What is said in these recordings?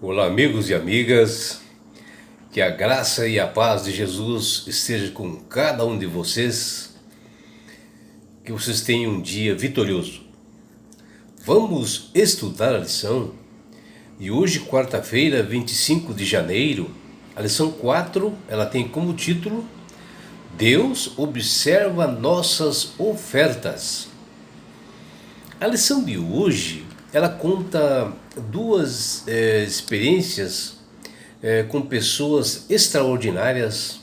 Olá, amigos e amigas, que a graça e a paz de Jesus esteja com cada um de vocês, que vocês tenham um dia vitorioso. Vamos estudar a lição e hoje, quarta-feira, 25 de janeiro, a lição 4, ela tem como título Deus observa nossas ofertas. A lição de hoje, ela conta duas experiências com pessoas extraordinárias,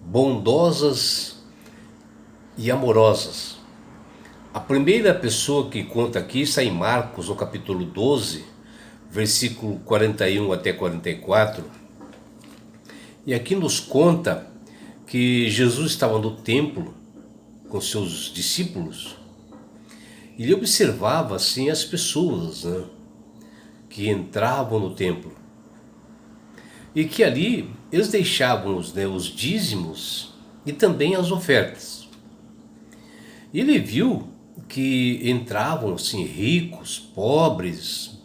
bondosas e amorosas. A primeira pessoa que conta aqui está em Marcos, no capítulo 12, versículo 41 até 44. E aqui nos conta que Jesus estava no templo com seus discípulos e ele observava assim as pessoas, né, que entravam no templo. E que ali eles deixavam os dízimos e também as ofertas. E ele viu que entravam assim ricos, pobres,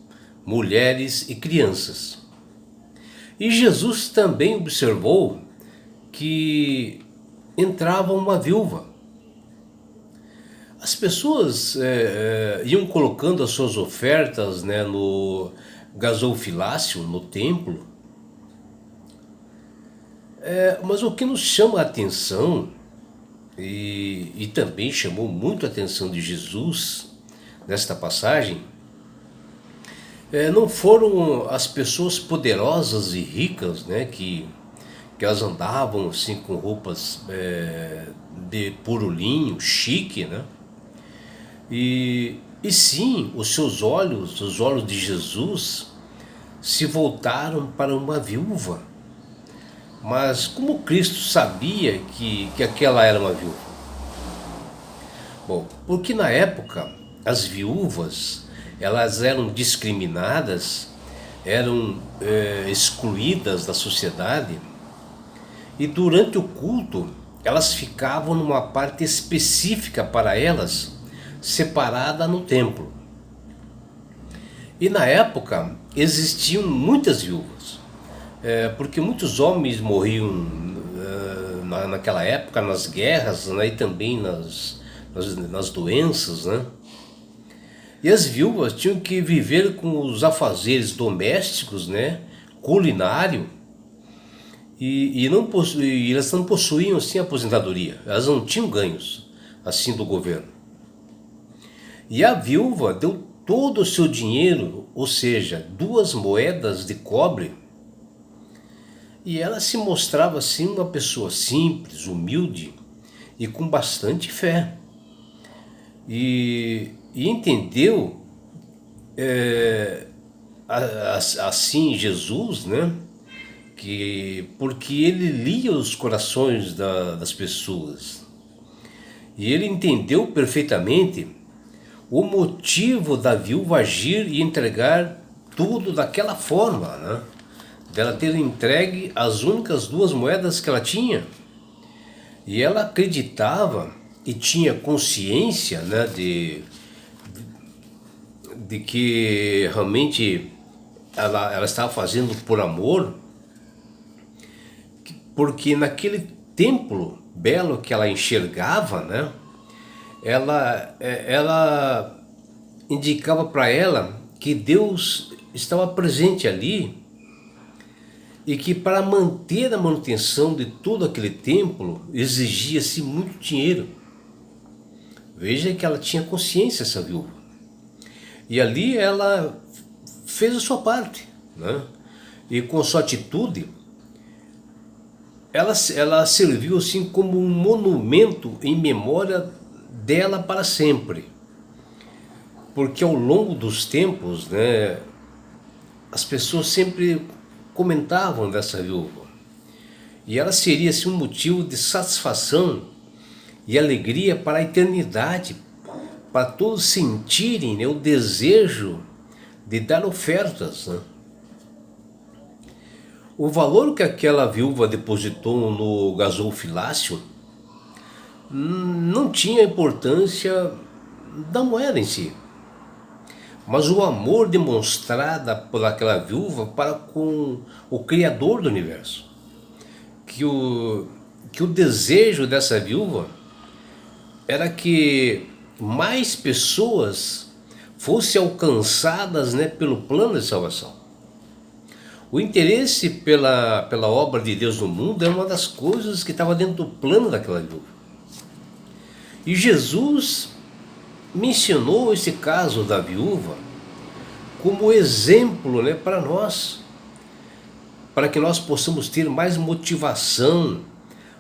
mulheres e crianças. E Jesus também observou que entrava uma viúva. As pessoas iam colocando as suas ofertas, né, no gasofilácio, no templo. Mas o que nos chama a atenção, e também chamou muito a atenção de Jesus nesta passagem, não foram as pessoas poderosas e ricas, né, que elas andavam assim com roupas de puro linho, chique, né? E sim, os olhos de Jesus se voltaram para uma viúva. Mas como Cristo sabia que aquela era uma viúva? Bom, porque na época as viúvas elas eram discriminadas, eram excluídas da sociedade, e durante o culto elas ficavam numa parte específica para elas, separada no templo. E na época existiam muitas viúvas, porque muitos homens morriam naquela época nas guerras, né, e também nas doenças, né? E as viúvas tinham que viver com os afazeres domésticos, né, culinário, e elas não possuíam assim aposentadoria, elas não tinham ganhos assim do governo. E a viúva deu todo o seu dinheiro, ou seja, 2 moedas de cobre, e ela se mostrava assim uma pessoa simples, humilde e com bastante fé. E entendeu assim Jesus, né? Porque ele lia os corações das pessoas. E ele entendeu perfeitamente o motivo da viúva agir e entregar tudo daquela forma, né? Dela ter entregue as únicas 2 moedas que ela tinha. E ela acreditava e tinha consciência, né, de que realmente ela estava fazendo por amor, porque naquele templo belo que ela enxergava, né, ela indicava para ela que Deus estava presente ali e que para manter a manutenção de todo aquele templo exigia-se muito dinheiro. Veja que ela tinha consciência, essa viúva. E ali ela fez a sua parte, né? E com sua atitude, ela serviu assim como um monumento em memória dela para sempre. Porque ao longo dos tempos, né, as pessoas sempre comentavam dessa viúva. E ela seria assim, um motivo de satisfação e alegria para a eternidade, para todos sentirem, né, o desejo de dar ofertas, né? O valor que aquela viúva depositou no gasofilácio não tinha importância da moeda em si, mas o amor demonstrado por aquela viúva para com o Criador do universo. Que o desejo dessa viúva era que mais pessoas fossem alcançadas, né, pelo plano de salvação. O interesse pela obra de Deus no mundo é uma das coisas que estava dentro do plano daquela viúva. E Jesus mencionou esse caso da viúva como exemplo, né, para nós, para que nós possamos ter mais motivação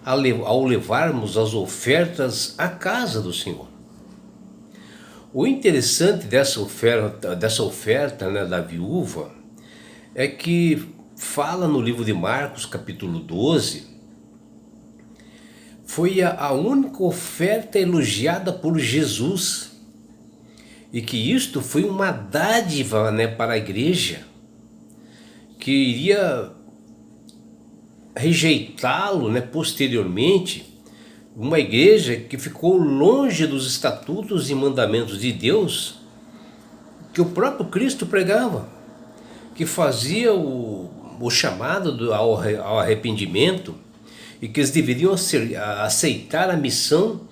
ao levarmos as ofertas à casa do Senhor. O interessante dessa oferta, né, da viúva, é que fala no livro de Marcos, capítulo 12, foi a única oferta elogiada por Jesus, e que isto foi uma dádiva, né, para a igreja, que iria rejeitá-lo, né, posteriormente, uma igreja que ficou longe dos estatutos e mandamentos de Deus que o próprio Cristo pregava, que fazia o chamado ao arrependimento, e que eles deveriam aceitar a missão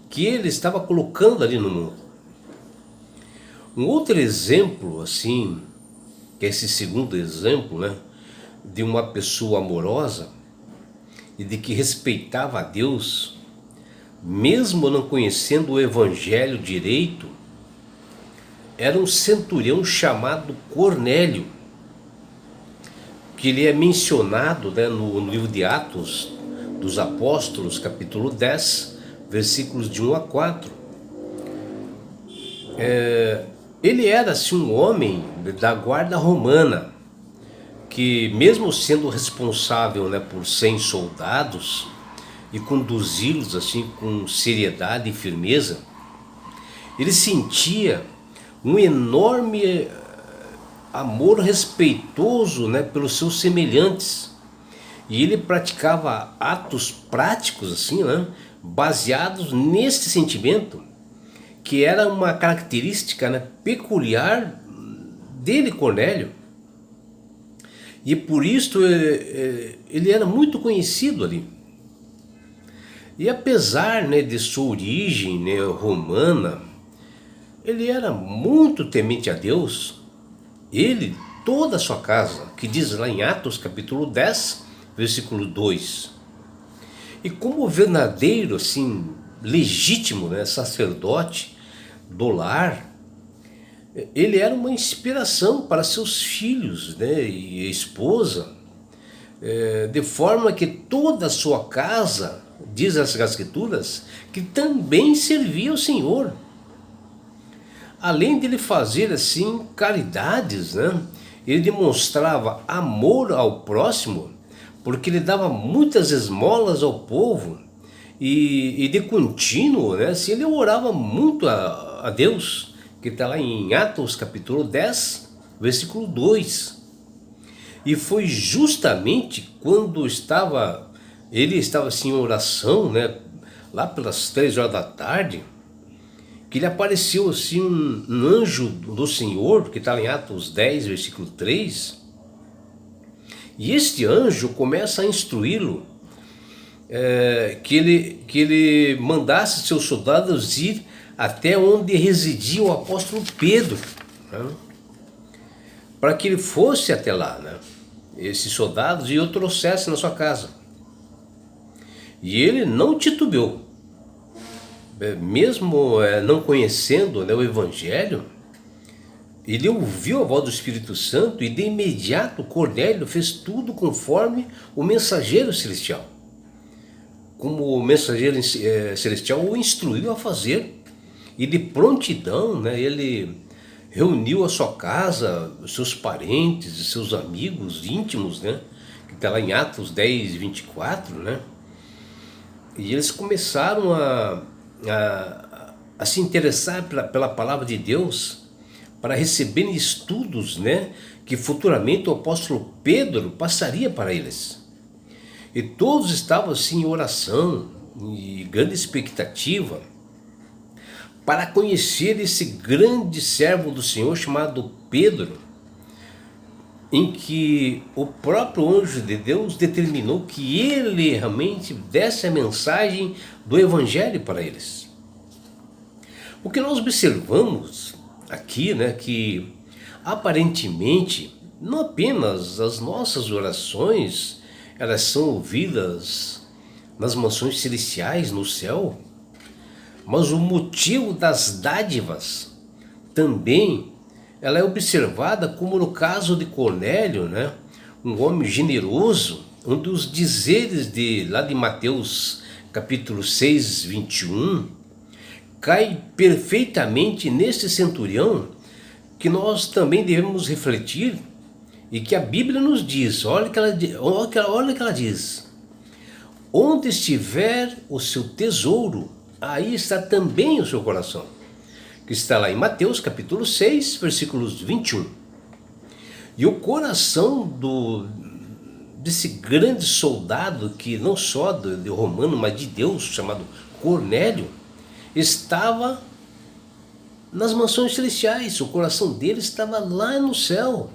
que ele estava colocando ali no mundo. Um outro exemplo, assim, que é esse segundo exemplo, né, de uma pessoa amorosa e de que respeitava a Deus, mesmo não conhecendo o evangelho direito, era um centurião chamado Cornélio, que ele é mencionado, né, no livro de Atos dos Apóstolos, capítulo 10, versículos de 1 a 4. Ele era assim um homem da guarda romana, que mesmo sendo responsável, né, por 100 soldados e conduzi-los assim com seriedade e firmeza, ele sentia um enorme amor respeitoso, né, pelos seus semelhantes, e ele praticava atos práticos assim, né, baseados nesse sentimento, que era uma característica, né, peculiar dele, Cornélio. E por isso ele era muito conhecido ali. E apesar, né, de sua origem, né, romana, ele era muito temente a Deus. Ele, toda a sua casa, que diz lá em Atos capítulo 10, versículo 2. E como verdadeiro, assim, legítimo, né, sacerdote do lar, ele era uma inspiração para seus filhos, né, e a esposa, de forma que toda a sua casa, diz as Escrituras, que também servia ao Senhor. Além de ele fazer assim caridades, né, ele demonstrava amor ao próximo, porque ele dava muitas esmolas ao povo, e de contínuo, né, assim, ele orava muito a Deus, que está lá em Atos capítulo 10, versículo 2. E foi justamente quando ele estava assim em oração, né, lá pelas 3 horas da tarde, que lhe apareceu assim um anjo do Senhor, que está lá em Atos 10, versículo 3. E este anjo começa a instruí-lo, que ele mandasse seus soldados ir até onde residia o apóstolo Pedro, né, para que ele fosse até lá, né, esses soldados, e o trouxesse na sua casa. E ele não titubeou, mesmo não conhecendo, né, o evangelho. Ele ouviu a voz do Espírito Santo, e de imediato Cornélio fez tudo conforme o mensageiro celestial, como o mensageiro celestial o instruiu a fazer. E de prontidão, né, ele reuniu a sua casa, os seus parentes e seus amigos íntimos, né, que está lá em Atos 10, 24, né, e eles começaram a se interessar pela palavra de Deus, para receberem estudos, né, que futuramente o apóstolo Pedro passaria para eles. E todos estavam assim em oração e grande expectativa para conhecer esse grande servo do Senhor chamado Pedro, em que o próprio anjo de Deus determinou que ele realmente desse a mensagem do Evangelho para eles. O que nós observamos aqui, né, que aparentemente não apenas as nossas orações elas são ouvidas nas mansões celestiais no céu, mas o motivo das dádivas também ela é observada, como no caso de Cornélio, né, um homem generoso, um dos dizeres lá de Mateus capítulo 6, 21, cai perfeitamente nesse centurião que nós também devemos refletir e que a Bíblia nos diz. Olha o que ela diz: onde estiver o seu tesouro, aí está também o seu coração. Que está lá em Mateus capítulo 6, versículos 21. E o coração desse grande soldado, que não só de romano, mas de Deus, chamado Cornélio, estava nas mansões celestiais. O coração dele estava lá no céu,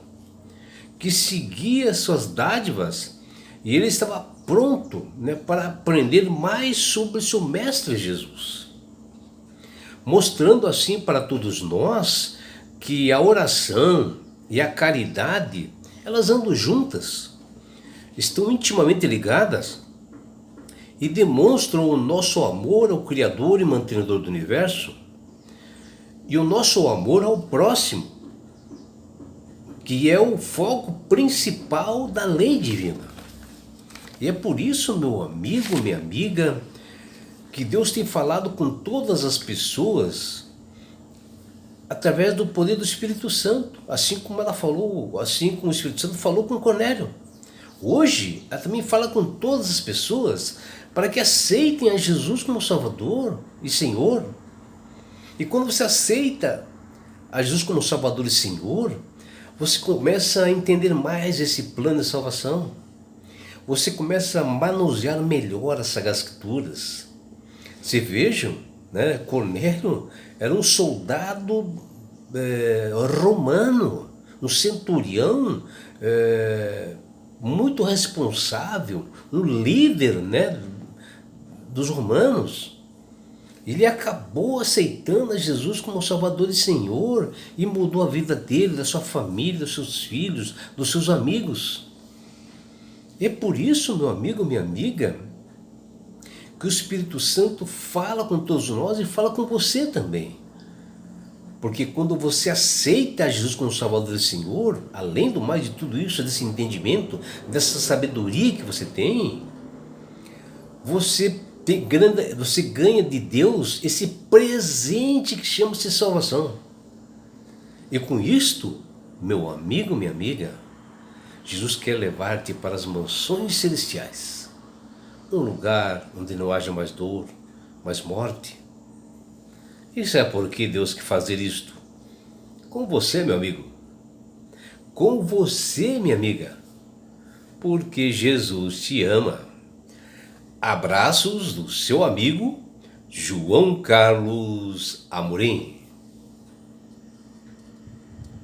que seguia suas dádivas, e ele estava pronto, né, para aprender mais sobre seu mestre Jesus, mostrando assim para todos nós que a oração e a caridade elas andam juntas, estão intimamente ligadas e demonstram o nosso amor ao Criador e mantenedor do universo e o nosso amor ao próximo, que é o foco principal da lei divina. E é por isso, meu amigo, minha amiga, que Deus tem falado com todas as pessoas através do poder do Espírito Santo, assim como o Espírito Santo falou com Cornélio. Hoje, ela também fala com todas as pessoas para que aceitem a Jesus como Salvador e Senhor. E quando você aceita a Jesus como Salvador e Senhor, você começa a entender mais esse plano de salvação. Você começa a manusear melhor as Sagradas Escrituras. Você vejam, né, Cornélio era um soldado romano, um centurião muito responsável, um líder, né, dos romanos. Ele acabou aceitando a Jesus como Salvador e Senhor e mudou a vida dele, da sua família, dos seus filhos, dos seus amigos. É por isso, meu amigo, minha amiga, que o Espírito Santo fala com todos nós e fala com você também. Porque quando você aceita Jesus como Salvador e Senhor, além do mais de tudo isso, desse entendimento, dessa sabedoria que você tem, você ganha de Deus esse presente que chama-se salvação. E com isto, meu amigo, minha amiga, Jesus quer levar-te para as mansões celestiais, um lugar onde não haja mais dor, mais morte. Isso é porque Deus quer fazer isto com você, meu amigo, com você, minha amiga, porque Jesus te ama. Abraços do seu amigo João Carlos Amorim.